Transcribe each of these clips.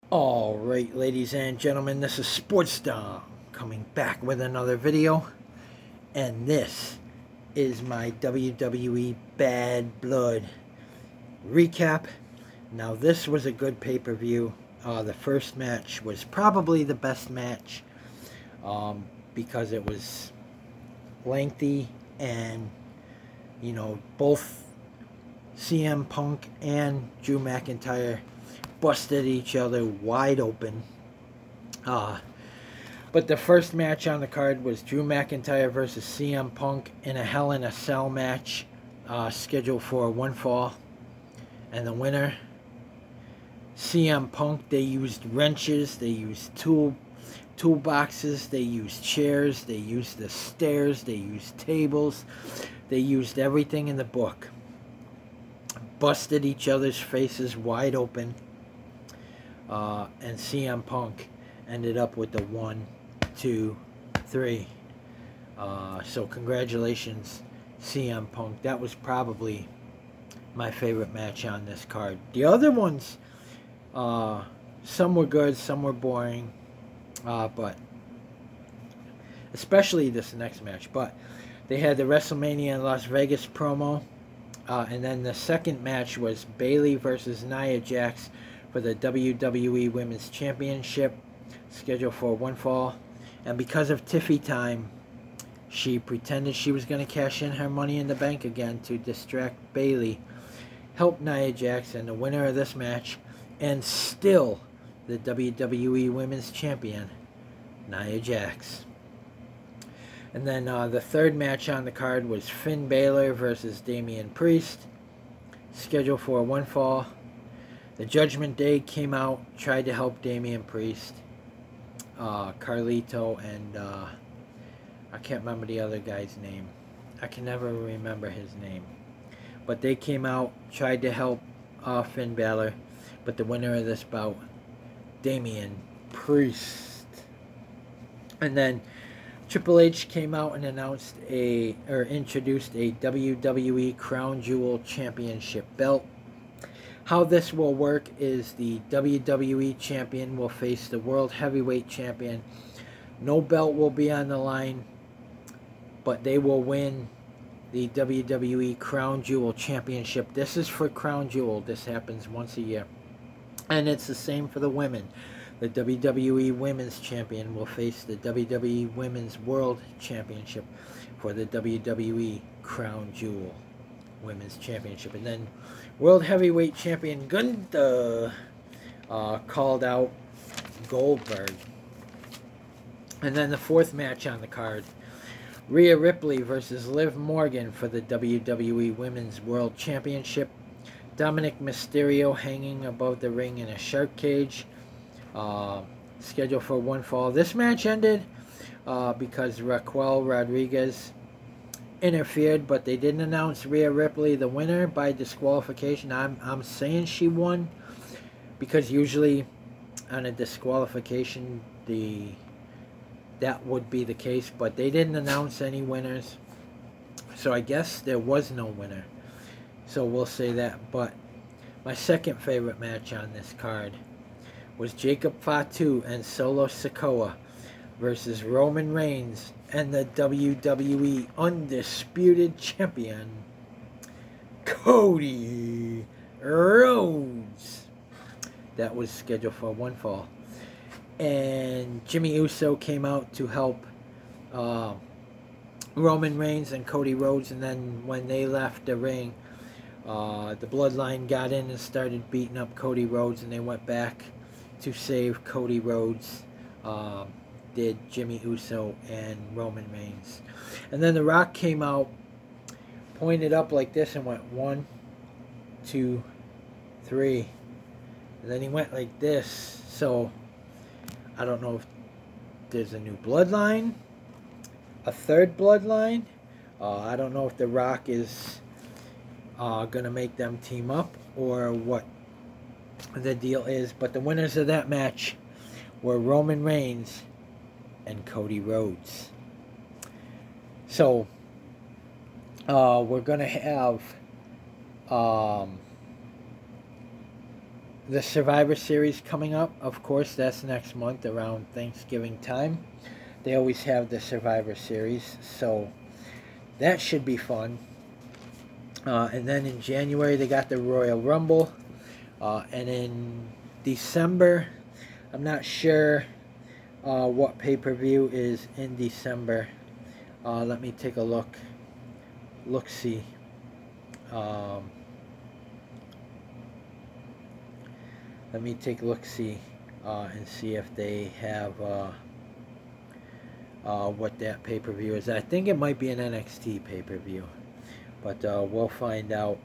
Alright, ladies and gentlemen, this is Sportsdom coming back with another video. And this is my WWE Bad Blood recap. Now, this was a good pay-per-view. The first match was probably the best match because it was lengthy and, both CM Punk and Drew McIntyre busted each other wide open. But the first match on the card was Drew McIntyre versus CM Punk in a Hell in a Cell match scheduled for one fall. And the winner, CM Punk. They used wrenches, they used toolboxes, they used chairs, they used the stairs, they used tables, they used everything in the book. Busted each other's faces wide open. And CM Punk ended up with the 1, 2, 3. So congratulations, CM Punk. That was probably my favorite match on this card. The other ones, some were good, some were boring, but especially this next match. But they had the WrestleMania in Las Vegas promo, and then the second match was Bayley versus Nia Jax for the WWE Women's Championship, scheduled for one fall. And because of Tiffy time, she pretended she was going to cash in her Money in the Bank again to distract Bayley, help Nia Jax, and the winner of this match, and still the WWE Women's Champion, Nia Jax. And then the third match on the card was Finn Balor versus Damian Priest, scheduled for one fall. The Judgment Day came out, tried to help Damian Priest, Carlito, and I can't remember the other guy's name. I can never remember his name. But they came out, tried to help Finn Balor, but the winner of this bout, Damian Priest. And then Triple H came out and introduced a WWE Crown Jewel Championship belt. How this will work is the WWE Champion will face the World Heavyweight Champion. No belt will be on the line, but they will win the WWE Crown Jewel Championship. This is for Crown Jewel. This happens once a year. And it's the same for the women. The WWE Women's Champion will face the WWE Women's World Championship for the WWE Crown Jewel Women's Championship. And then World Heavyweight Champion Gunther called out Goldberg. And then the fourth match on the card, Rhea Ripley versus Liv Morgan for the WWE Women's World Championship. Dominic Mysterio hanging above the ring in a shark cage, scheduled for one fall. This match ended because Raquel Rodriguez interfered, but they didn't announce Rhea Ripley the winner by disqualification. I'm saying she won because usually on a disqualification that would be the case, but they didn't announce any winners, so I guess there was no winner, so we'll say that. But my second favorite match on this card was Jacob Fatu and Solo Sikoa versus Roman Reigns and the WWE Undisputed Champion, Cody Rhodes. That was scheduled for one fall. And Jimmy Uso came out to help Roman Reigns and Cody Rhodes. And then when they left the ring, the Bloodline got in and started beating up Cody Rhodes, and they went back to save Cody Rhodes. Did Jimmy Uso and Roman Reigns. And then The Rock came out, pointed up like this, and went 1, 2, 3. And then he went like this. So I don't know if there's a new bloodline, a third bloodline. I don't know if The Rock is going to make them team up or what the deal is. But the winners of that match were Roman Reigns and Cody Rhodes. So we're going to have the Survivor Series coming up. Of course, that's next month around Thanksgiving time. They always have the Survivor Series, so that should be fun. And then in January, they got the Royal Rumble. And in December, I'm not sure what pay-per-view is in December. Let me take a look. Look-see. Let me take a look-see and see if they have what that pay-per-view is. I think it might be an NXT pay-per-view, but we'll find out.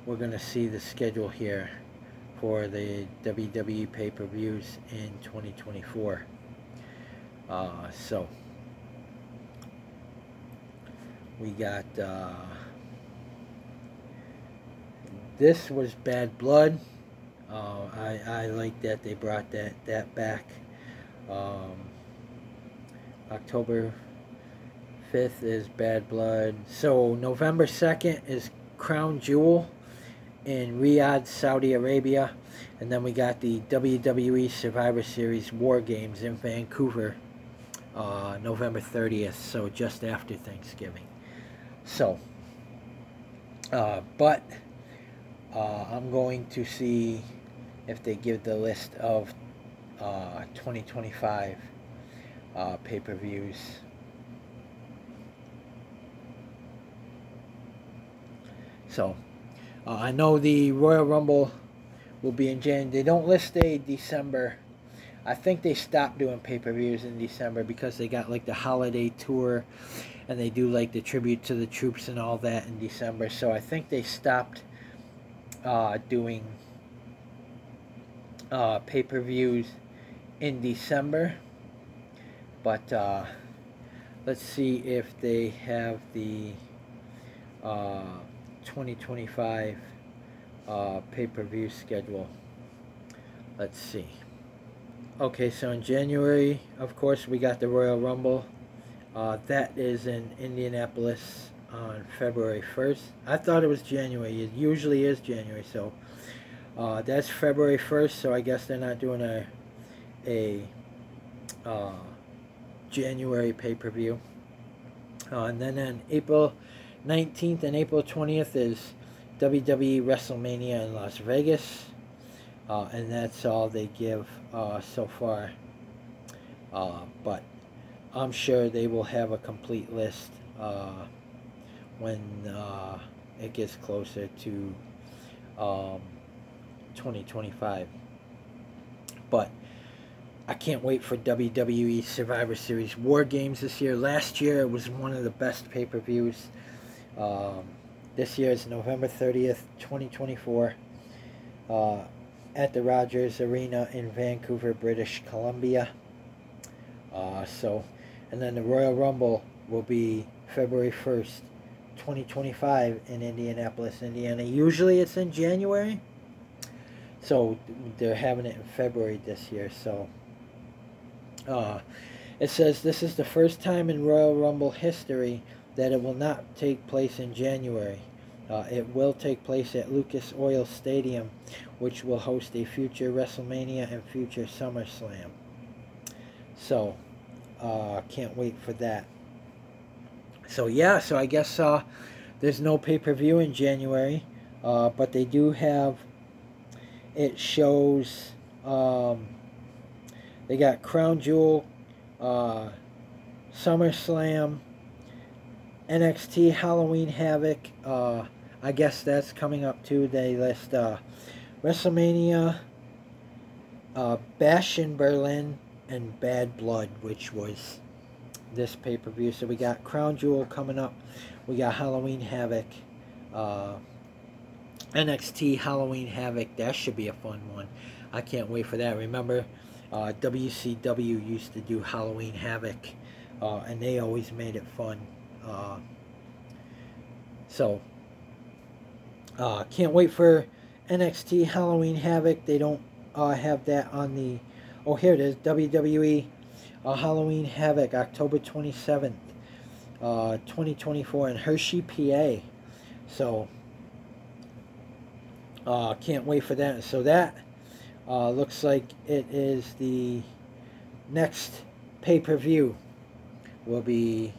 We're going to see the schedule here for the WWE pay-per-views in 2024. So we got this was Bad Blood. I like that they brought that back. October 5th is Bad Blood. So November 2nd is Crown Jewel in Riyadh, Saudi Arabia. And then we got the WWE Survivor Series War Games in Vancouver, November 30th, so just after Thanksgiving. So, but I'm going to see if they give the list of 2025 pay-per-views. So, I know the Royal Rumble will be in January. They don't list a December. I think they stopped doing pay-per-views in December because they got like the holiday tour, and they do like the tribute to the troops and all that in December. So I think they stopped doing pay-per-views in December. But let's see if they have the 2025 pay-per-view schedule. Let's see. Okay, so in January, of course, we got the Royal Rumble. That is in Indianapolis on February 1st. I thought it was January. It usually is January, so that's February 1st, so I guess they're not doing a January pay-per-view. And then on April 19th and April 20th is WWE WrestleMania in Las Vegas. And that's all they give so far. But I'm sure they will have a complete list when it gets closer to 2025. But I can't wait for WWE Survivor Series War Games this year. Last year it was one of the best pay-per-views. This year is November 30th, 2024. At the Rogers Arena in Vancouver, British Columbia. And then the Royal Rumble will be February 1st, 2025 in Indianapolis, Indiana. Usually it's in January, so they're having it in February this year. So it says this is the first time in Royal Rumble history that it will not take place in January. It will take place at Lucas Oil Stadium, which will host a future WrestleMania and future SummerSlam. So, can't wait for that. So, yeah, so I guess there's no pay-per-view in January, but they do have, it shows, they got Crown Jewel, SummerSlam, NXT Halloween Havoc, I guess that's coming up too. They list WrestleMania, Bash in Berlin, and Bad Blood, which was this pay-per-view. So we got Crown Jewel coming up. We got Halloween Havoc, NXT Halloween Havoc. That should be a fun one. I can't wait for that. Remember, WCW used to do Halloween Havoc, and they always made it fun. Can't wait for NXT Halloween Havoc. They don't have that on the... Oh, here it is. WWE Halloween Havoc, October 27th, 2024 in Hershey, PA. So can't wait for that. So that looks like it is the next pay-per-view will be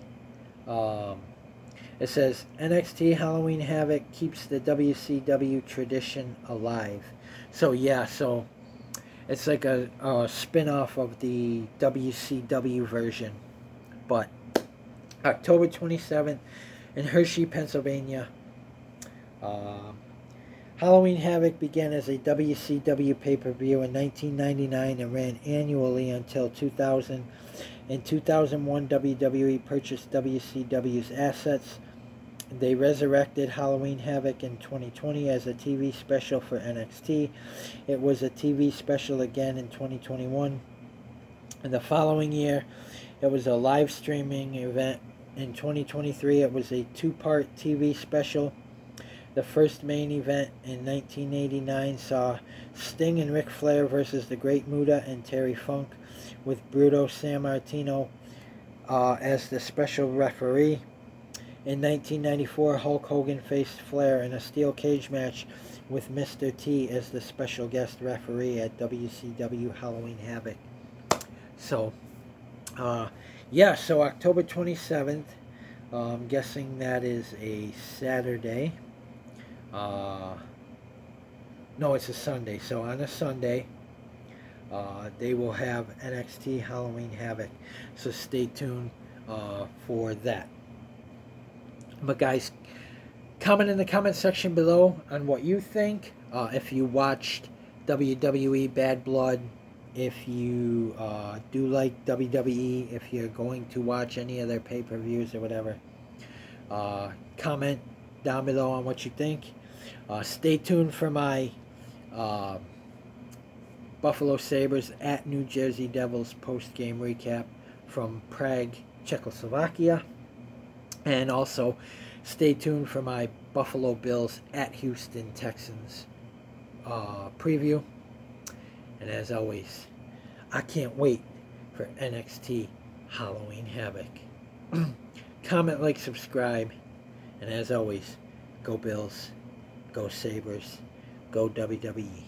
it says NXT Halloween Havoc keeps the WCW tradition alive. So yeah, so it's like a spin-off of the WCW version. But October 27th in Hershey, Pennsylvania. Halloween Havoc began as a WCW pay-per-view in 1999 and ran annually until 2000. In 2001, WWE purchased WCW's assets. They resurrected Halloween Havoc in 2020 as a TV special for NXT. It was a TV special again in 2021. And the following year, it was a live streaming event. In 2023, it was a two-part TV special. The first main event in 1989 saw Sting and Ric Flair versus the Great Muta and Terry Funk, with Bruto Sammartino as the special referee. In 1994, Hulk Hogan faced Flair in a steel cage match with Mr. T as the special guest referee at WCW Halloween Havoc. So, yeah, so October 27th, I'm guessing that is a Saturday. No, it's a Sunday. So on a Sunday, they will have NXT Halloween Havoc. So stay tuned for that. But guys, comment in the comment section below on what you think. If you watched WWE Bad Blood, if you do like WWE, if you're going to watch any of their pay-per-views or whatever, comment down below on what you think. Stay tuned for my Buffalo Sabres at New Jersey Devils post-game recap from Prague, Czechoslovakia. And also stay tuned for my Buffalo Bills at Houston Texans preview. And as always, I can't wait for NXT Halloween Havoc. Comment, like, subscribe. And as always, go Bills, go Sabres, go WWE.